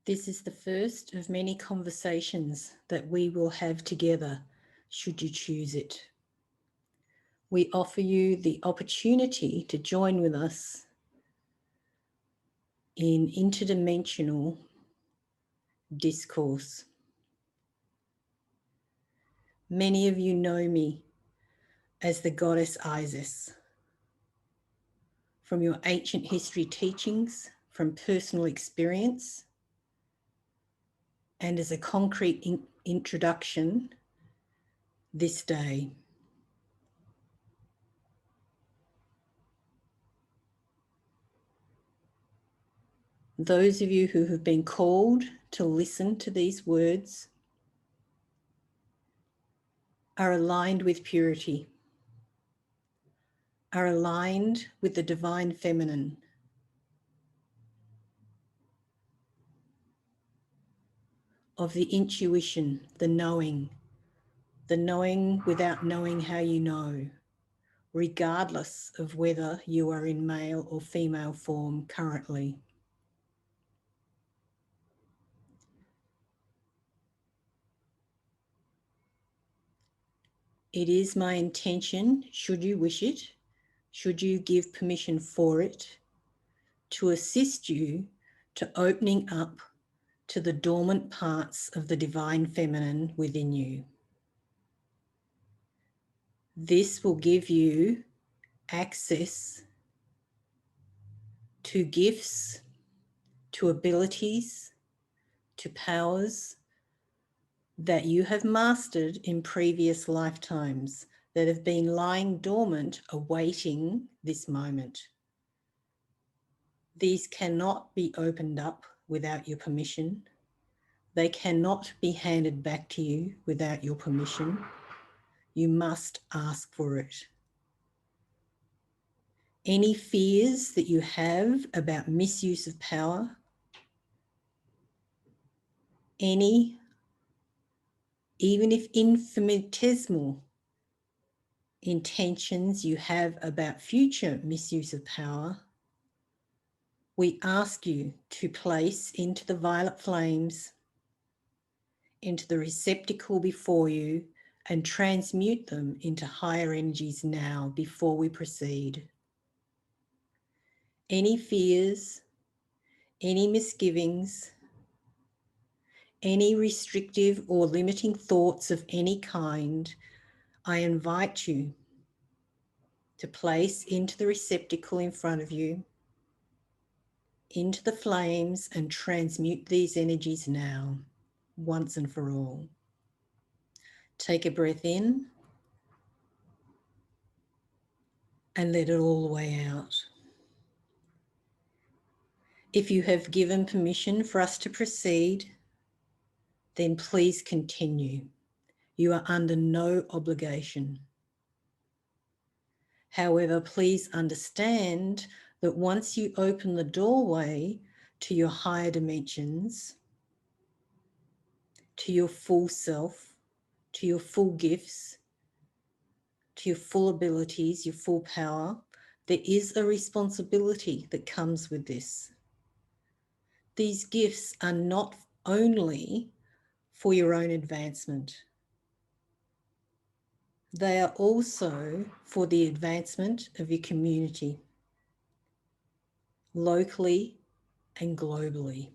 This is the first of many conversations that we will have together, should you choose it. We offer you the opportunity to join with us in interdimensional discourse. Many of you know me as the goddess Isis. From your ancient history teachings, from personal experience, and as a concrete introduction this day. Those of you who have been called to listen to these words are aligned with purity, are aligned with the divine feminine, of the intuition, the knowing without knowing how you know, regardless of whether you are in male or female form currently. It is my intention, should you wish it, should you give permission for it, to assist you to opening up to the dormant parts of the divine feminine within you. This will give you access to gifts, to abilities, to powers that you have mastered in previous lifetimes that have been lying dormant, awaiting this moment. These cannot be opened up without your permission. They cannot be handed back to you without your permission. You must ask for it. Any fears that you have about misuse of power, any, even if infinitesimal, intentions you have about future misuse of power, we ask you to place into the violet flames, into the receptacle before you, and transmute them into higher energies now before we proceed. Any fears, any misgivings, any restrictive or limiting thoughts of any kind, I invite you to place into the receptacle in front of you, into the flames, and transmute these energies now, once and for all. Take a breath in and let it all the way out. If you have given permission for us to proceed, then please continue. You are under no obligation. However, please understand that once you open the doorway to your higher dimensions, to your full self, to your full gifts, to your full abilities, your full power, there is a responsibility that comes with this. These gifts are not only for your own advancement. They are also for the advancement of your community, locally and globally.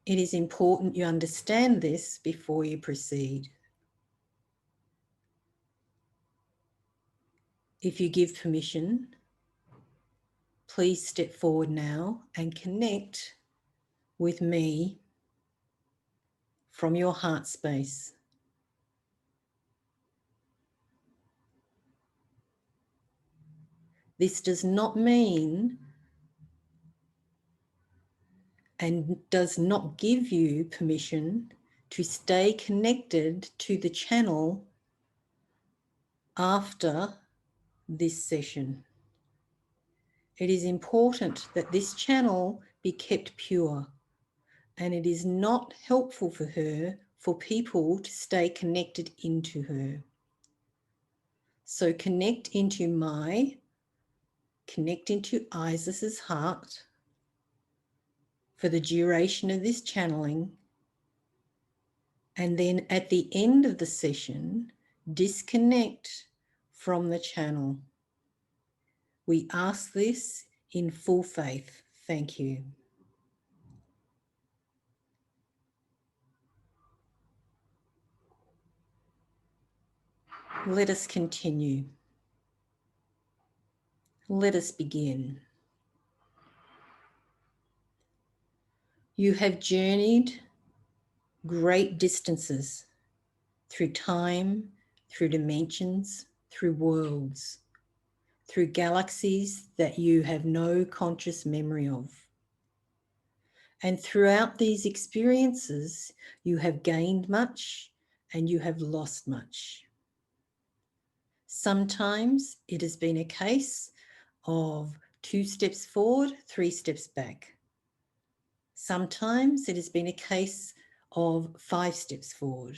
It is important you understand this before you proceed. If you give permission, please step forward now and connect with me from your heart space. This does not mean and does not give you permission to stay connected to the channel after this session. It is important that this channel be kept pure, and it is not helpful for people to stay connected into her. So connect into Isis's heart, for the duration of this channeling. And then at the end of the session, disconnect from the channel. We ask this in full faith. Thank you. Let us continue. Let us begin. You have journeyed great distances through time, through dimensions, through worlds, through galaxies that you have no conscious memory of. And throughout these experiences, you have gained much and you have lost much. Sometimes it has been a case of 2 steps forward, 3 steps back. Sometimes it has been a case of 5 steps forward.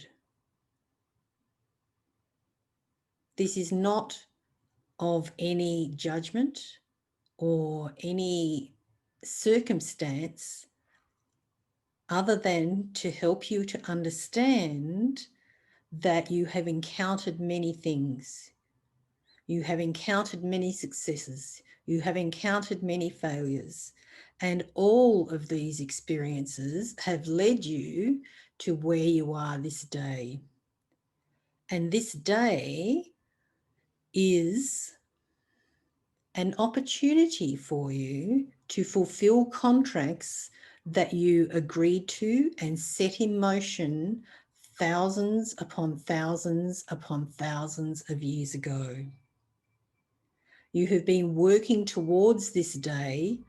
This is not of any judgment or any circumstance other than to help you to understand that you have encountered many things. You have encountered many successes. You have encountered many failures. And all of these experiences have led you to where you are this day. And this day is an opportunity for you to fulfill contracts that you agreed to and set in motion thousands upon thousands upon thousands of years ago. You have been working towards this day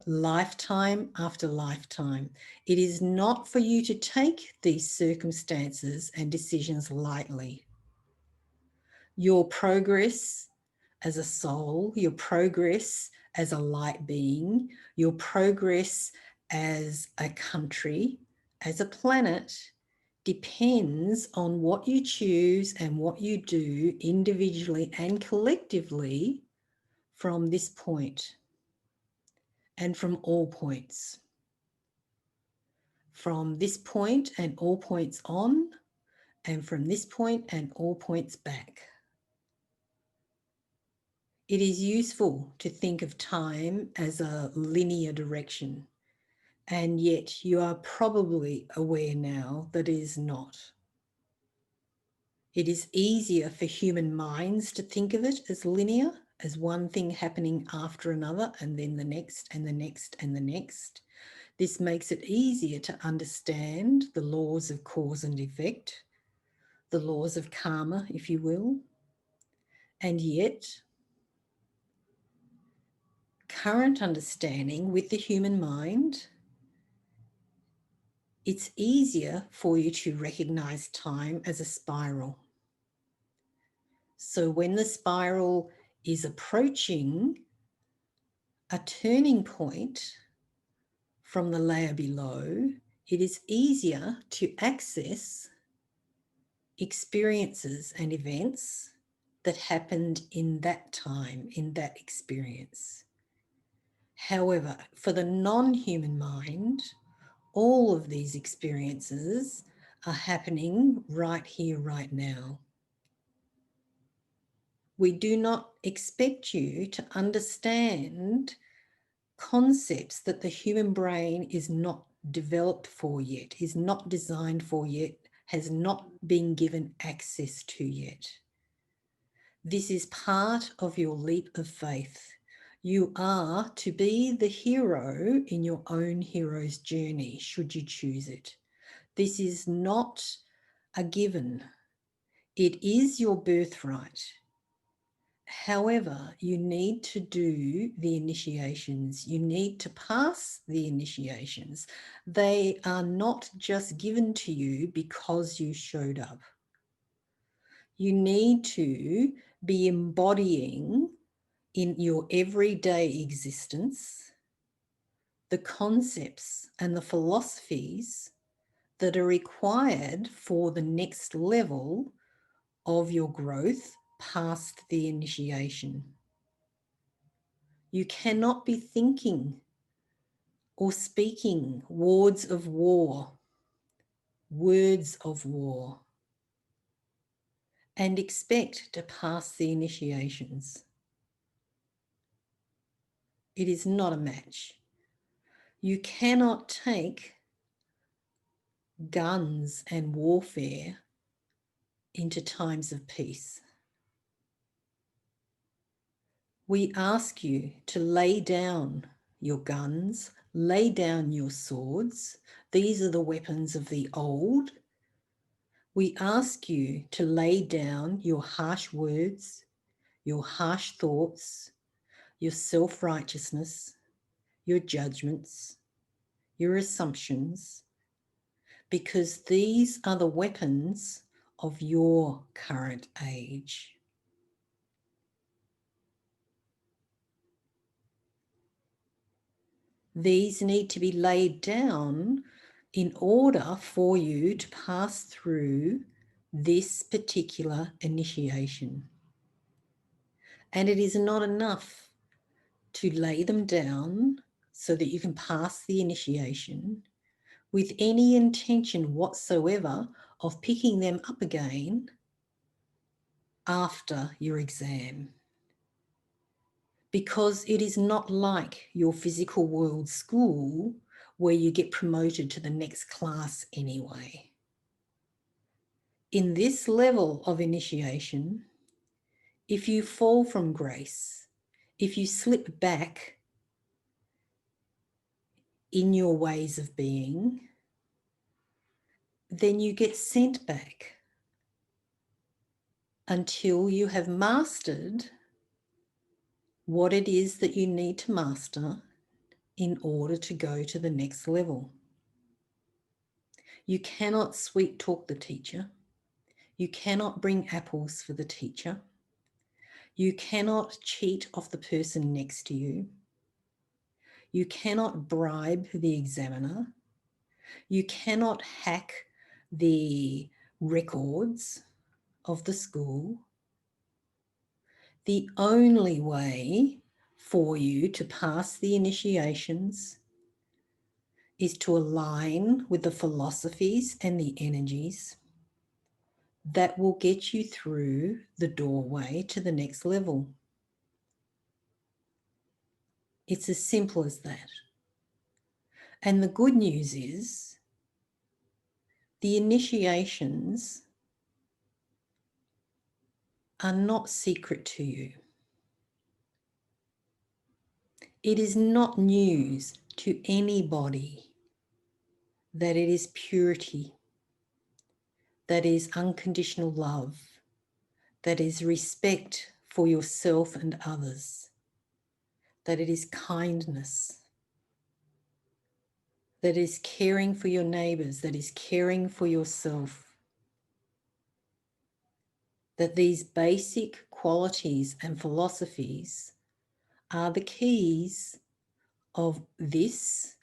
lifetime after lifetime. It is not for you to take these circumstances and decisions lightly. Your progress as a soul, your progress as a light being, your progress as a country, as a planet, depends on what you choose and what you do individually and collectively from this point and from all points. From this point and all points on, and from this point and all points back. It is useful to think of time as a linear direction, and yet you are probably aware now that it is not. It is easier for human minds to think of it as linear, as one thing happening after another, and then the next, and the next, and the next. This makes it easier to understand the laws of cause and effect, the laws of karma, if you will. And yet, current understanding with the human mind, it's easier for you to recognize time as a spiral. So when the spiral is approaching a turning point from the layer below, it is easier to access experiences and events that happened in that time, in that experience. However, for the non-human mind, all of these experiences are happening right here, right now. We do not expect you to understand concepts that the human brain is not developed for yet, is not designed for yet, has not been given access to yet. This is part of your leap of faith. You are to be the hero in your own hero's journey, should you choose it. This is not a given. It is your birthright. However, you need to do the initiations. You need to pass the initiations. They are not just given to you because you showed up. You need to be embodying in your everyday existence the concepts and the philosophies that are required for the next level of your growth past the initiation. You cannot be thinking or speaking words of war, and expect to pass the initiations. It is not a match. You cannot take guns and warfare into times of peace. We ask you to lay down your guns, lay down your swords. These are the weapons of the old. We ask you to lay down your harsh words, your harsh thoughts, your self-righteousness, your judgments, your assumptions, because these are the weapons of your current age. These need to be laid down in order for you to pass through this particular initiation. And it is not enough to lay them down so that you can pass the initiation with any intention whatsoever of picking them up again after your exam. Because it is not like your physical world school where you get promoted to the next class anyway. In this level of initiation, if you fall from grace, if you slip back in your ways of being, then you get sent back until you have mastered what it is that you need to master in order to go to the next level. You cannot sweet talk the teacher. You cannot bring apples for the teacher. You cannot cheat off the person next to you. You cannot bribe the examiner. You cannot hack the records of the school. The only way for you to pass the initiations is to align with the philosophies and the energies that will get you through the doorway to the next level. It's as simple as that. And the good news is the initiations are not secret to you. It is not news to anybody that it is purity, that is unconditional love, that is respect for yourself and others, that it is kindness, that is caring for your neighbors, that is caring for yourself, that these basic qualities and philosophies are the keys of this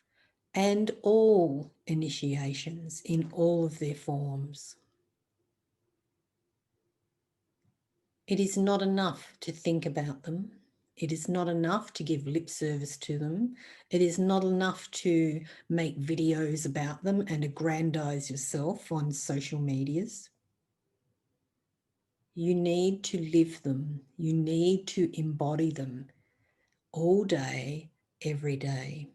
and all initiations in all of their forms. It is not enough to think about them. It is not enough to give lip service to them. It is not enough to make videos about them and aggrandize yourself on social medias. You need to live them. You need to embody them all day, every day.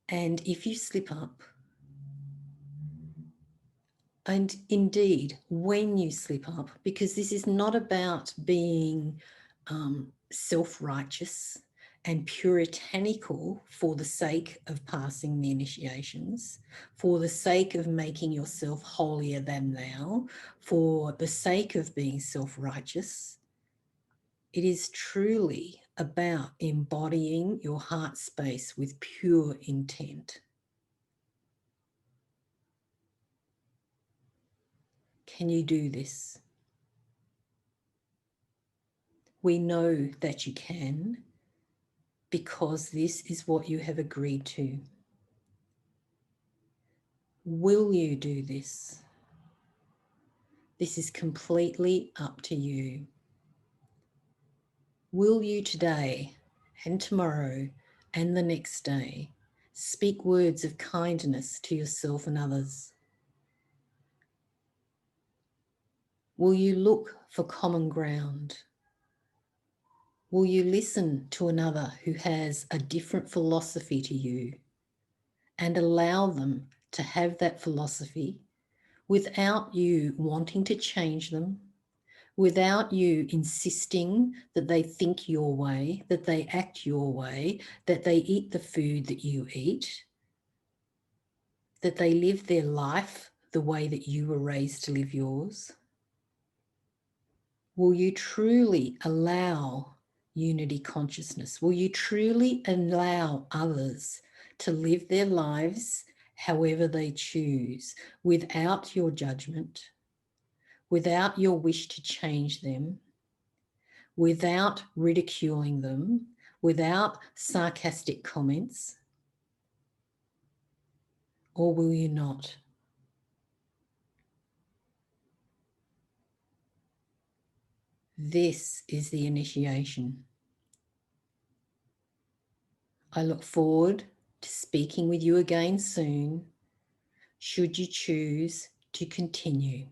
And if you slip up, and indeed, when you slip up, because this is not about being self-righteous and puritanical for the sake of passing the initiations, for the sake of making yourself holier than thou, for the sake of being self-righteous. It is truly about embodying your heart space with pure intent. Can you do this? We know that you can, because this is what you have agreed to. Will you do this? This is completely up to you. Will you today and tomorrow and the next day, speak words of kindness to yourself and others? Will you look for common ground? Will you listen to another who has a different philosophy to you and allow them to have that philosophy without you wanting to change them, without you insisting that they think your way, that they act your way, that they eat the food that you eat, that they live their life the way that you were raised to live yours? Will you truly allow unity consciousness? Will you truly allow others to live their lives however they choose, without your judgment, without your wish to change them, without ridiculing them, without sarcastic comments? Or will you not? This is the initiation. I look forward to speaking with you again soon, should you choose to continue.